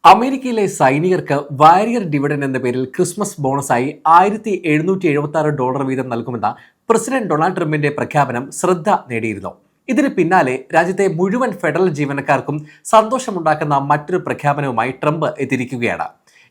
അമേരിക്കയിലെ സൈനികർക്ക് വാരിയർ ഡിവിഡൻഡ് എന്ന പേരിൽ ക്രിസ്മസ് ബോണസായി $1776 വീതം നൽകുമെന്ന പ്രസിഡന്റ് ഡൊണാൾഡ് ട്രംപിന്റെ പ്രഖ്യാപനം ശ്രദ്ധ നേടിയിരുന്നു. ഇതിന് പിന്നാലെ രാജ്യത്തെ മുഴുവൻ ഫെഡറൽ ജീവനക്കാർക്കും സന്തോഷമുണ്ടാക്കുന്ന മറ്റൊരു പ്രഖ്യാപനവുമായി ട്രംപ് എത്തിയിരിക്കുകയാണ്.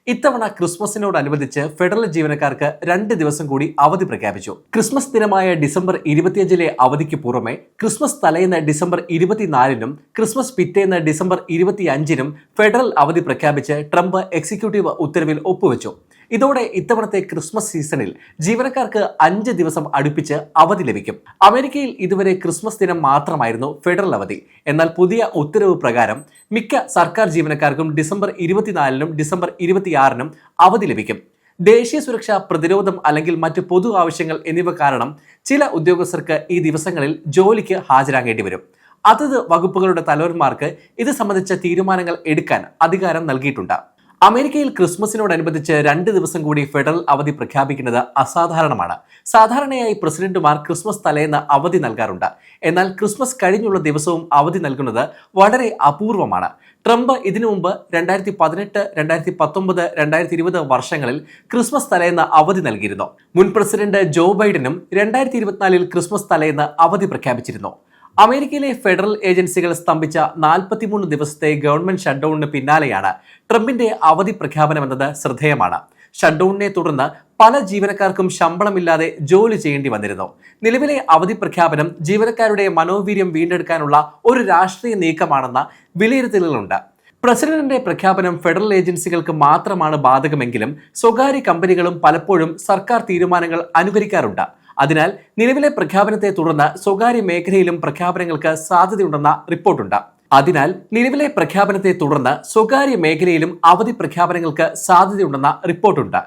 ഇത്തവണ ക്രിസ്മസിനോടനുബന്ധിച്ച് ഫെഡറൽ ജീവനക്കാർക്ക് 2 ദിവസം കൂടി അവധി പ്രഖ്യാപിച്ചു. ക്രിസ്മസ് ദിനമായ ഡിസംബർ 25 അവധിക്ക് പുറമെ ക്രിസ്മസ് തലേന്ന് ഡിസംബർ 24-നും ക്രിസ്മസ് പിറ്റേന്ന് ഡിസംബർ 25-നും ഫെഡറൽ അവധി പ്രഖ്യാപിച്ച് ട്രംപ് എക്സിക്യൂട്ടീവ് ഉത്തരവിൽ ഒപ്പുവെച്ചു. ഇതോടെ ഇത്തവണത്തെ ക്രിസ്മസ് സീസണിൽ ജീവനക്കാർക്ക് 5 ദിവസം അടുപ്പിച്ച് അവധി ലഭിക്കും. അമേരിക്കയിൽ ഇതുവരെ ക്രിസ്മസ് ദിനം മാത്രമായിരുന്നു ഫെഡറൽ അവധി. എന്നാൽ പുതിയ ഉത്തരവ് പ്രകാരം മിക്ക സർക്കാർ ജീവനക്കാർക്കും ഡിസംബർ 24-നും ഡിസംബർ 26-നും അവധി ലഭിക്കും. ദേശീയ സുരക്ഷ, പ്രതിരോധം അല്ലെങ്കിൽ മറ്റ് പൊതു ആവശ്യങ്ങൾ എന്നിവ കാരണം ചില ഉദ്യോഗസ്ഥർക്ക് ഈ ദിവസങ്ങളിൽ ജോലിക്ക് ഹാജരാകേണ്ടി വരും. അതത് വകുപ്പുകളുടെ തലവന്മാർക്ക് ഇത് സംബന്ധിച്ച തീരുമാനങ്ങൾ എടുക്കാൻ അധികാരം നൽകിയിട്ടുണ്ട്. അമേരിക്കയിൽ ക്രിസ്മസിനോടനുബന്ധിച്ച് 2 ദിവസം കൂടി ഫെഡറൽ അവധി പ്രഖ്യാപിക്കുന്നത് അസാധാരണമാണ്. സാധാരണയായി പ്രസിഡന്റുമാർ ക്രിസ്മസ് തലേന്ന് അവധി നൽകാറുണ്ട്. എന്നാൽ ക്രിസ്മസ് കഴിഞ്ഞുള്ള ദിവസവും അവധി നൽകുന്നത് വളരെ അപൂർവമാണ്. ട്രംപ് ഇതിനു മുമ്പ് 2018, 2019, 2020 വർഷങ്ങളിൽ ക്രിസ്മസ് തലേന്ന് അവധി നൽകിയിരുന്നു. മുൻ പ്രസിഡന്റ് ജോ ബൈഡനും 2024 ക്രിസ്മസ് തലേന്ന് അവധി പ്രഖ്യാപിച്ചിരുന്നു. അമേരിക്കയിലെ ഫെഡറൽ ഏജൻസികൾ സ്തംഭിച്ച 43 ദിവസത്തെ ഗവൺമെന്റ് ഷട്ട്ഡൌണിന് പിന്നാലെയാണ് ട്രംപിന്റെ അവധി പ്രഖ്യാപനമെന്നത് ശ്രദ്ധേയമാണ്. ഷട്ട്ഡൌണിനെ തുടർന്ന് പല ജീവനക്കാർക്കും ശമ്പളമില്ലാതെ ജോലി ചെയ്യേണ്ടി വന്നിരുന്നു. നിലവിലെ അവധി പ്രഖ്യാപനം ജീവനക്കാരുടെ മനോവീര്യം വീണ്ടെടുക്കാനുള്ള ഒരു രാഷ്ട്രീയ നീക്കമാണെന്ന വിലയിരുത്തലുകളുണ്ട്. പ്രസിഡന്റിന്റെ പ്രഖ്യാപനം ഫെഡറൽ ഏജൻസികൾക്ക് മാത്രമാണ് ബാധകമെങ്കിലും സ്വകാര്യ കമ്പനികളും പലപ്പോഴും സർക്കാർ തീരുമാനങ്ങൾ അനുകരിക്കാറുണ്ട്. അതിനാൽ നിലവിലെ പ്രഖ്യാപനത്തെ തുടർന്ന് സ്വകാര്യ മേഖലയിലും പ്രഖ്യാപനങ്ങൾക്ക് സാധ്യതയുണ്ടെന്ന റിപ്പോർട്ടുണ്ട്. അവധി പ്രഖ്യാപനങ്ങൾക്ക് സാധ്യതയുണ്ടെന്ന റിപ്പോർട്ടുണ്ട്.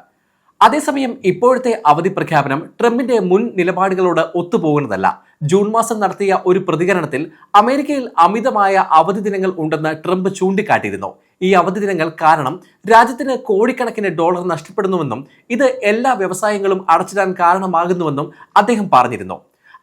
അതേസമയം ഇപ്പോഴത്തെ അവധി പ്രഖ്യാപനം ട്രംപിന്റെ മുൻ നിലപാടുകളോട് ഒത്തുപോകുന്നതല്ല. ജൂൺ മാസം നടത്തിയ ഒരു പ്രതികരണത്തിൽ അമേരിക്കയിൽ അമിതമായ അവധി ദിനങ്ങൾ ഉണ്ടെന്ന് ട്രംപ് ചൂണ്ടിക്കാട്ടിയിരുന്നു. ഈ അവധി ദിനങ്ങൾ കാരണം രാജ്യത്തിന് കോടിക്കണക്കിന് ഡോളർ നഷ്ടപ്പെടുന്നുവെന്നും ഇത് എല്ലാ വ്യവസായങ്ങളും അടച്ചിടാൻ കാരണമാകുന്നുവെന്നും അദ്ദേഹം പറഞ്ഞിരുന്നു.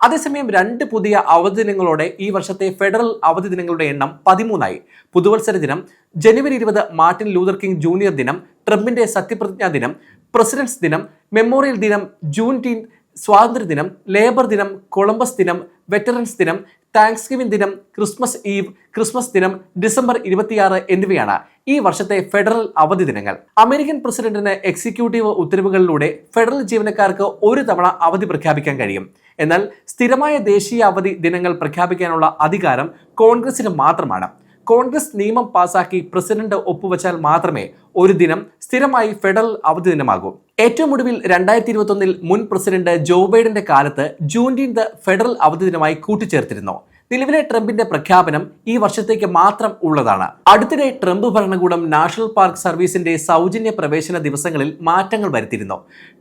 അതേസമയം 2 പുതിയ അവധി ദിനങ്ങളോടെ ഈ വർഷത്തെ ഫെഡറൽ അവധി ദിനങ്ങളുടെ എണ്ണം 13ആയി. പുതുവത്സര ദിനം, ജനുവരി 20 മാർട്ടിൻ ലൂതർ കിങ് ജൂനിയർ ദിനം, ട്രംപിന്റെ സത്യപ്രതിജ്ഞാ ദിനം, പ്രസിഡന്റ്സ് ദിനം, മെമ്മോറിയൽ ദിനം, ജൂൺടീൻത്, സ്വാതന്ത്ര്യ ദിനം, ലേബർ ദിനം, കൊളംബസ് ദിനം, വെറ്ററൻസ് ദിനം, താങ്ക്സ്ഗിവിംഗ് ദിനം, ക്രിസ്മസ് ഈവ്, ക്രിസ്മസ് ദിനം, ഡിസംബർ 26 എന്നിവയാണ് ഈ വർഷത്തെ ഫെഡറൽ അവധി ദിനങ്ങൾ. അമേരിക്കൻ പ്രസിഡന്റിന് എക്സിക്യൂട്ടീവ് ഉത്തരവുകളിലൂടെ ഫെഡറൽ ജീവനക്കാർക്ക് ഒരു തവണ അവധി പ്രഖ്യാപിക്കാൻ കഴിയും. എന്നാൽ സ്ഥിരമായ ദേശീയ അവധി ദിനങ്ങൾ പ്രഖ്യാപിക്കാനുള്ള അധികാരം കോൺഗ്രസിന് മാത്രമാണ്. കോൺഗ്രസ് നിയമം പാസാക്കി പ്രസിഡന്റ് ഒപ്പുവെച്ചാൽ മാത്രമേ ഒരു ദിനം സ്ഥിരമായി ഫെഡറൽ അവധി ദിനമാകൂ. ഏറ്റവും ഒടുവിൽ 2021 മുൻ പ്രസിഡന്റ് ജോ ബൈഡന്റെ കാലത്ത് ജൂൺടീൻത് ഫെഡറൽ അവധി ദിനമായി കൂട്ടിച്ചേർത്തിരുന്നു. നിലവിലെ ട്രംപിന്റെ പ്രഖ്യാപനം ഈ വർഷത്തേക്ക് മാത്രം ഉള്ളതാണ്. അടുത്തിടെ ട്രംപ് ഭരണകൂടം നാഷണൽ പാർക്ക് സർവീസിന്റെ സൗജന്യ പ്രവേശന ദിവസങ്ങളിൽ മാറ്റങ്ങൾ വരുത്തിയിരുന്നു.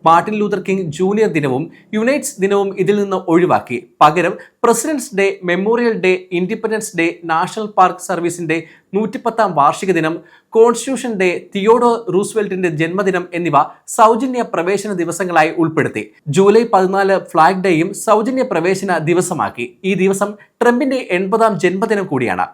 മാർട്ടിൻ ലൂതർ കിങ് ജൂനിയർ ദിനവും യുണൈറ്റ്സ് ദിനവും ഇതിൽ നിന്ന് ഒഴിവാക്കി. പകരം Presidents Day, Memorial Day, Independence Day, National Park സർവീസിന്റെ 110ാം വാർഷിക ദിനം, കോൺസ്റ്റിറ്റ്യൂഷൻ ഡേ, തിയോഡോർ റൂസ്വെൽറ്റിന്റെ ജന്മദിനം എന്നിവ സൗജന്യ പ്രവേശന ദിവസങ്ങളായി ഉൾപ്പെടുത്തി. ജൂലൈ 14 ഫ്ലാഗ് ഡേയും സൗജന്യ പ്രവേശന ദിവസമാക്കി. ഈ ദിവസം ട്രംപിന്റെ 80ാം ജന്മദിനം കൂടിയാണ്.